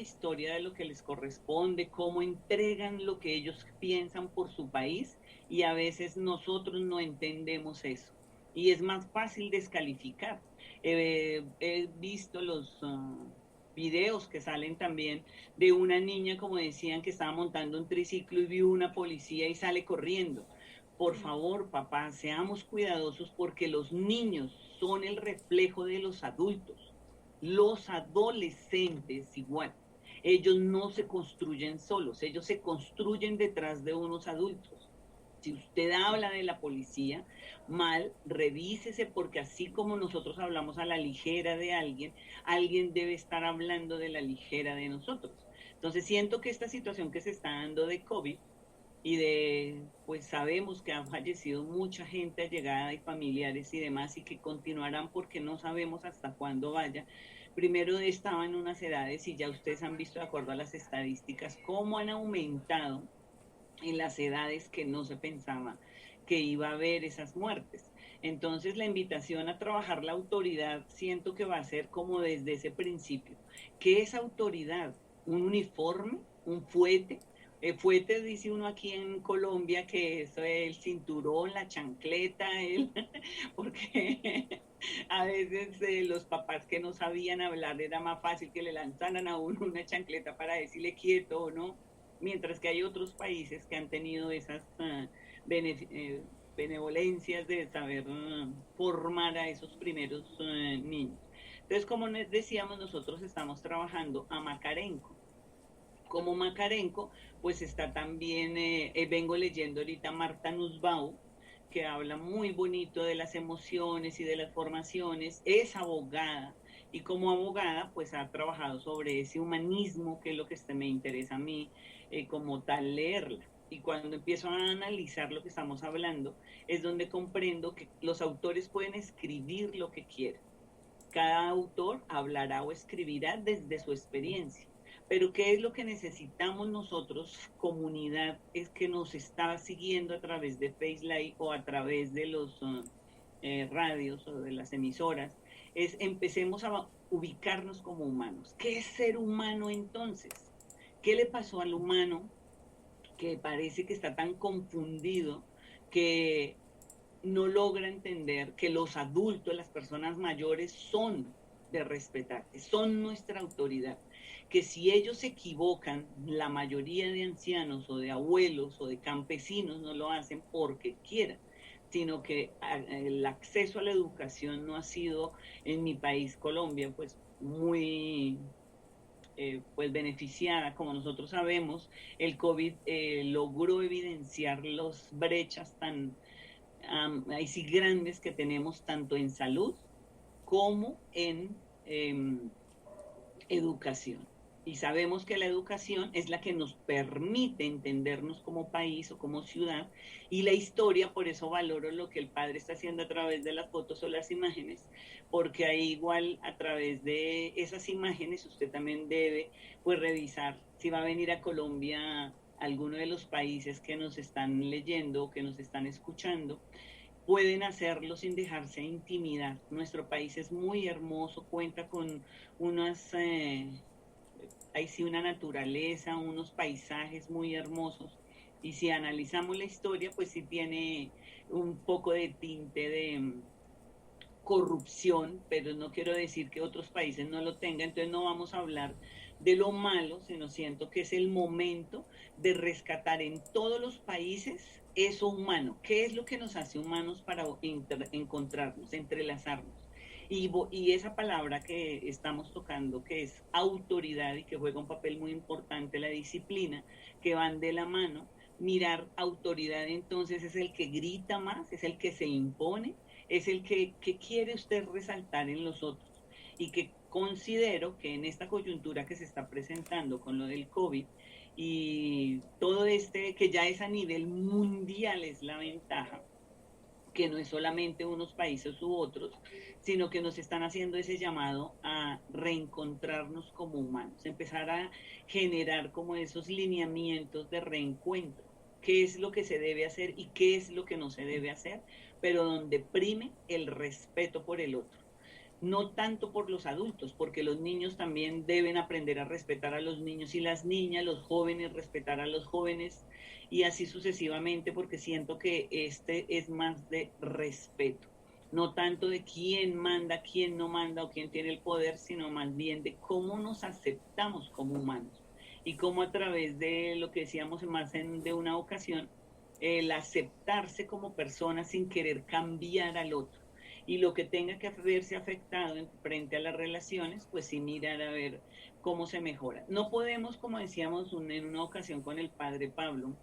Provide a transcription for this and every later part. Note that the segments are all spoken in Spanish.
historia de lo que les corresponde, cómo entregan lo que ellos piensan por su país y a veces nosotros no entendemos eso. Y es más fácil descalificar. He visto los videos que salen también de una niña, como decían, que estaba montando un triciclo y vio una policía y sale corriendo. Por favor, papá, seamos cuidadosos porque los niños son el reflejo de los adultos. Los adolescentes igual. Ellos no se construyen solos, ellos se construyen detrás de unos adultos. Si usted habla de la policía mal, revísese porque así como nosotros hablamos a la ligera de alguien, alguien debe estar hablando de la ligera de nosotros. Entonces siento que esta situación que se está dando de COVID y pues sabemos que ha fallecido mucha gente allegada y familiares y demás y que continuarán porque no sabemos hasta cuándo vaya. Primero estaban en unas edades y ya ustedes han visto de acuerdo a las estadísticas cómo han aumentado en las edades que no se pensaba que iba a haber esas muertes. Entonces la invitación a trabajar la autoridad siento que va a ser como desde ese principio. ¿Qué es autoridad? ¿Un uniforme? ¿Un fuete? Fuete dice uno aquí en Colombia que es el cinturón, la chancleta, porque a veces los papás que no sabían hablar era más fácil que le lanzaran a uno una chancleta para decirle quieto o no, mientras que hay otros países que han tenido esas benevolencias de saber formar a esos primeros niños. Entonces, como les decíamos, nosotros estamos trabajando a Macarenco. Como Macarenco, pues está también, vengo leyendo ahorita Marta Nussbaum, que habla muy bonito de las emociones y de las formaciones, es abogada y como abogada pues ha trabajado sobre ese humanismo, que es lo que me interesa a mí como tal leerla. Y cuando empiezo a analizar lo que estamos hablando, es donde comprendo que los autores pueden escribir lo que quieran. Cada autor hablará o escribirá desde su experiencia. Pero ¿qué es lo que necesitamos nosotros, comunidad, es que nos está siguiendo a través de FaceLive o a través de los radios o de las emisoras? Es empecemos a ubicarnos como humanos. ¿Qué es ser humano entonces? ¿Qué le pasó al humano que parece que está tan confundido que no logra entender que los adultos, las personas mayores, son de respetar, son nuestra autoridad? Que si ellos se equivocan, la mayoría de ancianos o de abuelos o de campesinos no lo hacen porque quieran, sino que el acceso a la educación no ha sido en mi país, Colombia, pues muy pues beneficiada. Como nosotros sabemos, el COVID logró evidenciar las brechas tan ahí sí grandes que tenemos tanto en salud como en educación. Y sabemos que la educación es la que nos permite entendernos como país o como ciudad, y la historia, por eso valoro lo que el padre está haciendo a través de las fotos o las imágenes, porque ahí igual a través de esas imágenes usted también debe pues revisar si va a venir a Colombia alguno de los países que nos están leyendo, que nos están escuchando, pueden hacerlo sin dejarse intimidar. Nuestro país es muy hermoso, cuenta con unas, ahí sí, una naturaleza, unos paisajes muy hermosos. Y si analizamos la historia, pues sí tiene un poco de tinte de corrupción, pero no quiero decir que otros países no lo tengan, entonces no vamos a hablar de lo malo, sino siento que es el momento de rescatar en todos los países eso humano. ¿Qué es lo que nos hace humanos para encontrarnos, entrelazarnos? Y esa palabra que estamos tocando, que es autoridad y que juega un papel muy importante, la disciplina, que van de la mano. Mirar autoridad entonces es el que grita más, es el que se impone, es el que quiere usted resaltar en los otros, y que considero que en esta coyuntura que se está presentando con lo del COVID y todo este que ya es a nivel mundial, es la ventaja, que no es solamente unos países u otros, sino que nos están haciendo ese llamado a reencontrarnos como humanos, empezar a generar como esos lineamientos de reencuentro, qué es lo que se debe hacer y qué es lo que no se debe hacer, pero donde prime el respeto por el otro. no tanto por los adultos, porque los niños también deben aprender a respetar a los niños y las niñas, los jóvenes respetar a los jóvenes y así sucesivamente, porque siento que este es más de respeto, no tanto de quién manda, quién no manda o quién tiene el poder, sino más bien de cómo nos aceptamos como humanos y cómo a través de lo que decíamos más de una ocasión, el aceptarse como persona sin querer cambiar al otro y lo que tenga que verse afectado en frente a las relaciones, pues sí mirar a ver cómo se mejora. No podemos, como decíamos en una ocasión con el padre Pablo,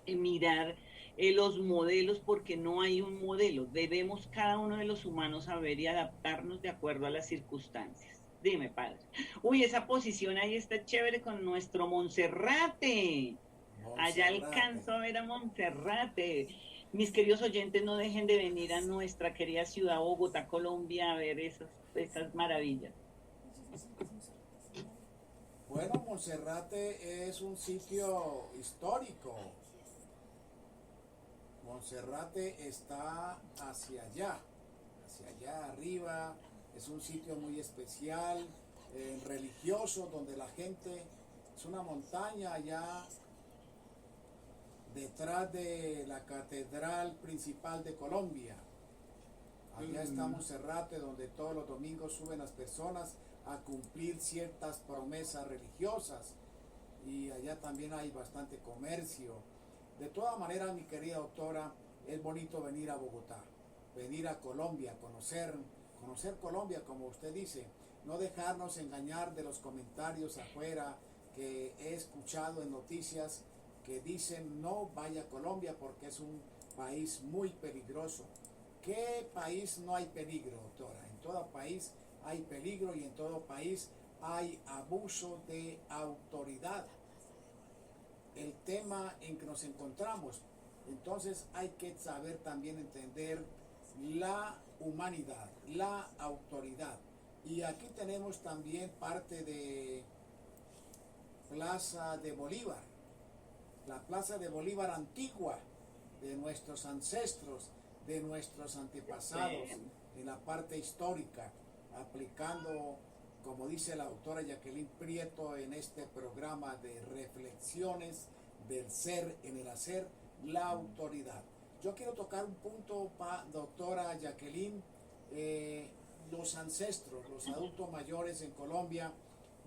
mirar los modelos porque no hay un modelo. Debemos cada uno de los humanos saber y adaptarnos de acuerdo a las circunstancias. Dime, padre. Uy, esa posición ahí está chévere con nuestro Monserrate. Allá Monserrate. alcanzo a ver a Monserrate. Mis queridos oyentes, no dejen de venir a nuestra querida ciudad Bogotá, Colombia, a ver esas maravillas. Bueno, Monserrate es un sitio histórico. Monserrate está hacia allá arriba. Es un sitio muy especial, religioso, donde la gente, es una montaña allá detrás de la catedral principal de Colombia. Allá está Mm. Monserrate, donde todos los domingos suben las personas a cumplir ciertas promesas religiosas. Y allá también hay bastante comercio. De todas maneras, mi querida doctora, es bonito venir a Bogotá, venir a Colombia, conocer Colombia, como usted dice, no dejarnos engañar de los comentarios afuera que he escuchado en noticias que dicen no vaya a Colombia porque es un país muy peligroso. ¿Qué país no hay peligro, doctora? En todo país hay peligro y en todo país hay abuso de autoridad. El tema en que nos encontramos. Entonces hay que saber también entender la humanidad, la autoridad. Y aquí tenemos también parte de Plaza de Bolívar, la Plaza de Bolívar antigua, de nuestros ancestros, de nuestros antepasados, Bueno, en la parte histórica, aplicando, como dice la doctora Jacqueline Prieto en este programa de reflexiones del ser en el hacer, la autoridad. Yo quiero tocar un punto, doctora Jacqueline, los ancestros, los adultos mayores en Colombia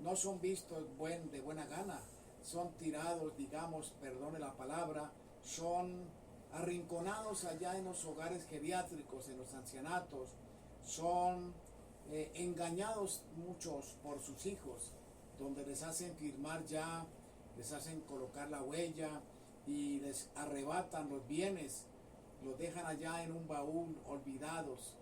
no son vistos de buena gana, son tirados, digamos, perdone la palabra, son arrinconados allá en los hogares geriátricos, en los ancianatos, son engañados muchos por sus hijos, donde les hacen firmar ya, les hacen colocar la huella y les arrebatan los bienes, los dejan allá en un baúl olvidados.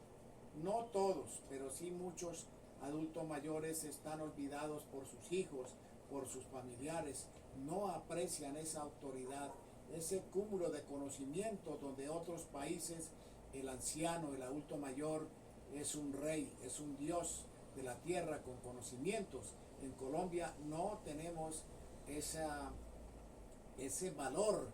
No todos, pero sí muchos adultos mayores están olvidados por sus hijos, por sus familiares, no aprecian esa autoridad, ese cúmulo de conocimiento donde otros países el anciano, el adulto mayor es un rey, es un dios de la tierra con conocimientos. En Colombia no tenemos ese valor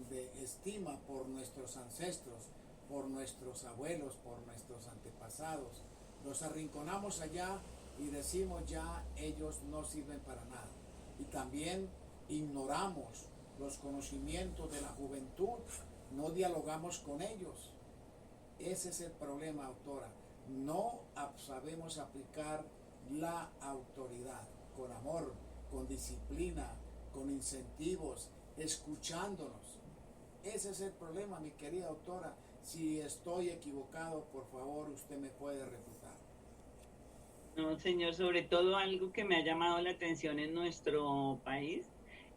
de estima por nuestros ancestros, por nuestros abuelos, por nuestros antepasados. Los arrinconamos allá y decimos ya ellos no sirven para nada. Y también ignoramos los conocimientos de la juventud, no dialogamos con ellos. Ese es el problema, doctora. No sabemos aplicar la autoridad con amor, con disciplina, con incentivos, escuchándonos. Ese es el problema, mi querida doctora. Si estoy equivocado, por favor, usted me puede refutar. no, señor, sobre todo algo que me ha llamado la atención en nuestro país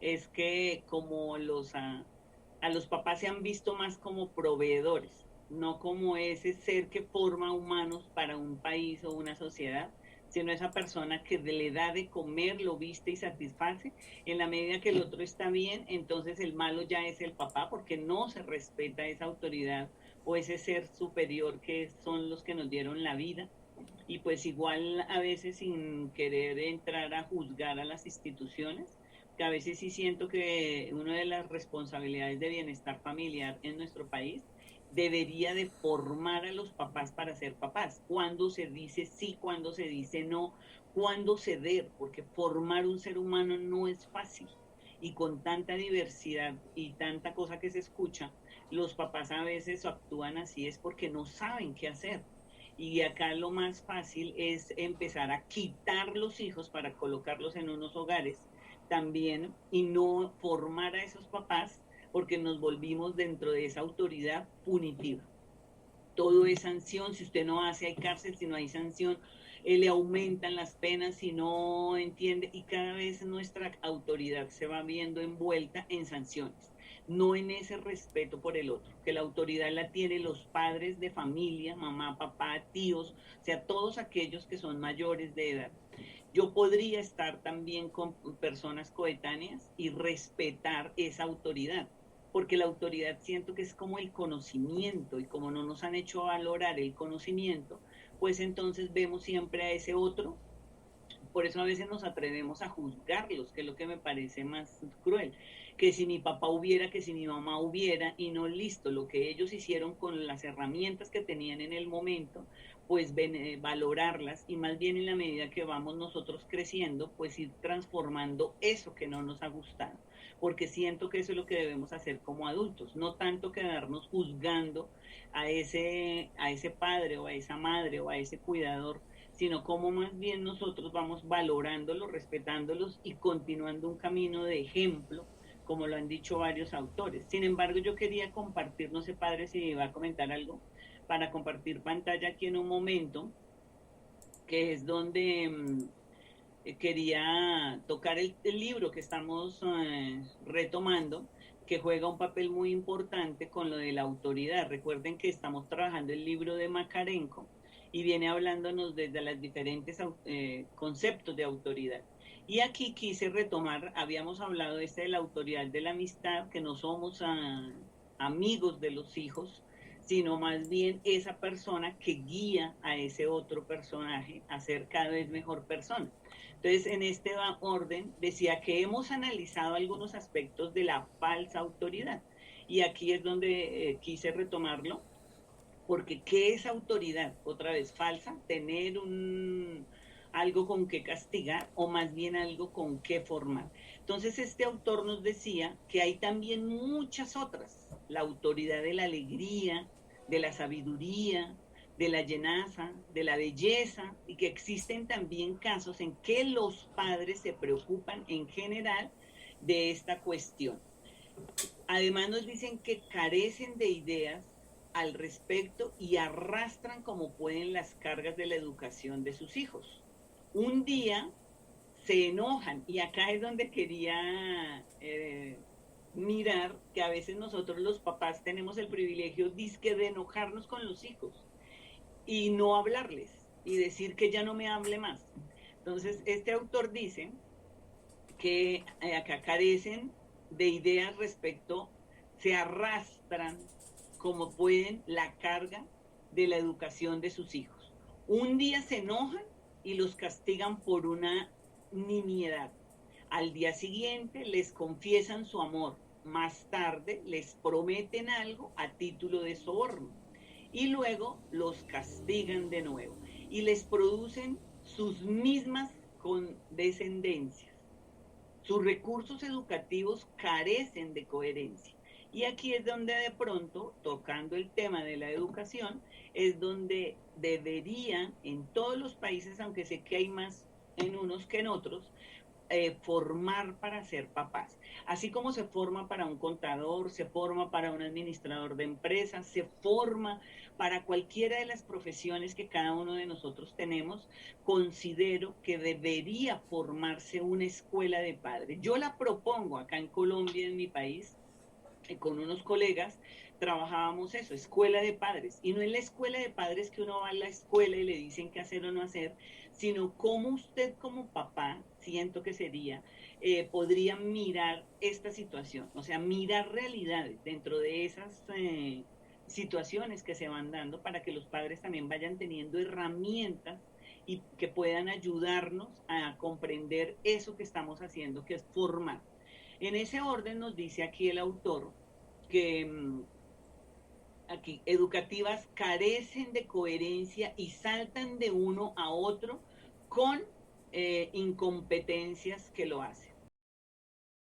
es que como a los papás se han visto más como proveedores, no como ese ser que forma humanos para un país o una sociedad, sino esa persona que le da de comer, lo viste y satisface. En la medida que el otro está bien, entonces el malo ya es el papá porque no se respeta esa autoridad o ese ser superior que son los que nos dieron la vida y pues igual a veces sin querer entrar a juzgar a las instituciones, que a veces sí siento que una de las responsabilidades de bienestar familiar en nuestro país debería de formar a los papás para ser papás. Cuándo se dice sí, cuándo se dice no, cuándo ceder, porque formar un ser humano no es fácil. Y con tanta diversidad y tanta cosa que se escucha, los papás a veces actúan así es porque no saben qué hacer. Y acá lo más fácil es empezar a quitar los hijos para colocarlos en unos hogares también y no formar a esos papás porque nos volvimos dentro de esa autoridad punitiva. Todo es sanción, si usted no hace hay cárcel, si no hay sanción, le aumentan las penas si no entiende y cada vez nuestra autoridad se va viendo envuelta en sanciones, no en ese respeto por el otro, que la autoridad la tienen los padres de familia, mamá, papá, tíos, o sea, todos aquellos que son mayores de edad. Yo podría estar también con personas coetáneas y respetar esa autoridad, porque la autoridad siento que es como el conocimiento y como no nos han hecho valorar el conocimiento, pues entonces vemos siempre a ese otro. Por eso a veces nos atrevemos a juzgarlos, que es lo que me parece más cruel. Que si mi papá hubiera, que si mi mamá hubiera, y no listo, lo que ellos hicieron con las herramientas que tenían en el momento, pues valorarlas y más bien en la medida que vamos nosotros creciendo, pues ir transformando eso que no nos ha gustado. Porque siento que eso es lo que debemos hacer como adultos, no tanto quedarnos juzgando a ese padre o a esa madre o a ese cuidador, sino como más bien nosotros vamos valorándolos, respetándolos y continuando un camino de ejemplo, como lo han dicho varios autores. Sin embargo, yo quería compartir, no sé, padre, si iba a comentar algo, para compartir pantalla aquí en un momento, que es donde quería tocar el libro que estamos retomando, que juega un papel muy importante con lo de la autoridad. Recuerden que estamos trabajando el libro de Makarenko y viene hablándonos desde los diferentes conceptos de autoridad. Y aquí quise retomar, habíamos hablado de la autoridad de la amistad, que no somos amigos de los hijos, sino más bien esa persona que guía a ese otro personaje a ser cada vez mejor persona. Entonces, en este orden decía que hemos analizado algunos aspectos de la falsa autoridad. Y aquí es donde quise retomarlo, porque ¿qué es autoridad? Otra vez, falsa, tener algo con que castigar o más bien algo con que formar. Entonces este autor nos decía que hay también muchas otras, la autoridad de la alegría, de la sabiduría, de la llenaza, de la belleza, y que existen también casos en que los padres se preocupan en general de esta cuestión. Además nos dicen que carecen de ideas al respecto y arrastran como pueden las cargas de la educación de sus hijos. Un día se enojan y acá es donde quería mirar que a veces nosotros los papás tenemos el privilegio disque de enojarnos con los hijos y no hablarles y decir que ya no me hable más. Entonces este autor dice que acá carecen de ideas respecto, se arrastran como pueden la carga de la educación de sus hijos. Un día se enojan y los castigan por una nimiedad. Al día siguiente les confiesan su amor. Más tarde les prometen algo a título de soborno. Y luego los castigan de nuevo. Y les producen sus mismas condescendencias. Sus recursos educativos carecen de coherencia. Y aquí es donde de pronto, tocando el tema de la educación, es donde debería, en todos los países, aunque sé que hay más en unos que en otros, formar para ser papás. Así como se forma para un contador, se forma para un administrador de empresas, se forma para cualquiera de las profesiones que cada uno de nosotros tenemos, considero que debería formarse una escuela de padres. Yo la propongo acá en Colombia, en mi país, con unos colegas, trabajábamos eso, escuela de padres. Y no es la escuela de padres que uno va a la escuela y le dicen qué hacer o no hacer, sino cómo usted como papá, siento que sería, podría mirar esta situación, o sea, mirar realidades dentro de esas situaciones que se van dando para que los padres también vayan teniendo herramientas y que puedan ayudarnos a comprender eso que estamos haciendo, que es formar. En ese orden nos dice aquí el autor que aquí, educativas carecen de coherencia y saltan de uno a otro con incompetencias que lo hacen.